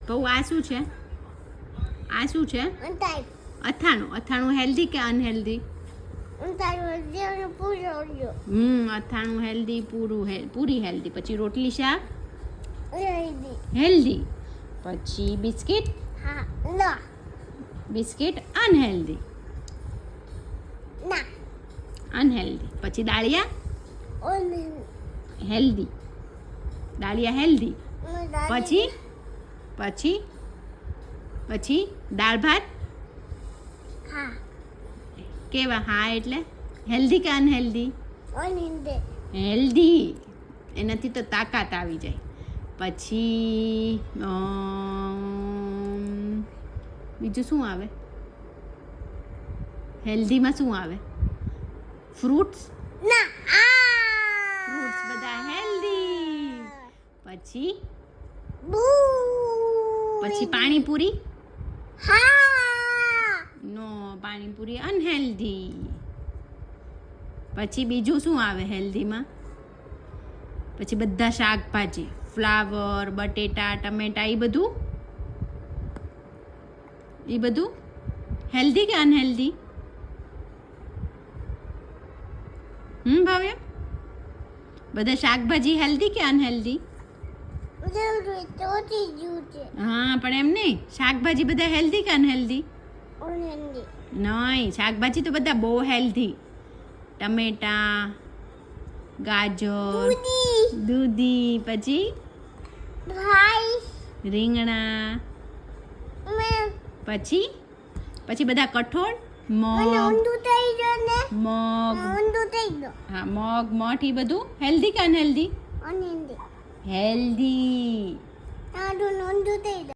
તો આ શું છે? આ શું છે? અથાણું. અથાણું હેલ્ધી કે અનહેલ્ધી? અથાણું હેલ્ધી, પૂરી હેલ્ધી. પછી રોટલી શાક હેલ્ધી. પછી બિસ્કિટ બિસ્કિટ અનહેલ્ધી. અનહેલ્ધી. પછી દાળિયા હેલ્ધી. દાળિયા હેલ્ધી. પછી પછી પછી દાળ ભાત કેવા? હા એટલે હેલ્ધી કે અનહેલ્ધી? હેલ્ધી. એનાથી તો તાકાત આવી જાય. પછી બીજું શું આવે? હેલ્ધીમાં શું આવે? ફ્રૂટ્સ ફ્રૂટ્સ બધા હેલ્ધી. પછી પાણીપુરી નો, પાણીપુરી અનહેલ્ધી. પછી બીજું શું આવે હેલ્ધીમાં? પછી બધા શાકભાજી, ફ્લાવર, બટેટા, ટમેટા, એ બધું હેલ્ધી કે અનહેલ્ધી? ભાવ્ય, બધા શાકભાજી હેલ્ધી કે અનહેલ્ધી? હા, પણ એમ નહીં, શાકભાજી બધા હેલ્ધી કે અનહેલ્ધી? નહીં, શાકભાજી તો બધા બહુ હેલ્ધી. ટમેટા, ગાજર, દૂધી, પછી રીંગણા, પછી બધા કઠોળ, મગ, હા, મઠ, એ બધું હેલ્ધી કે અનહેલ્ધી? હેલ્ધી.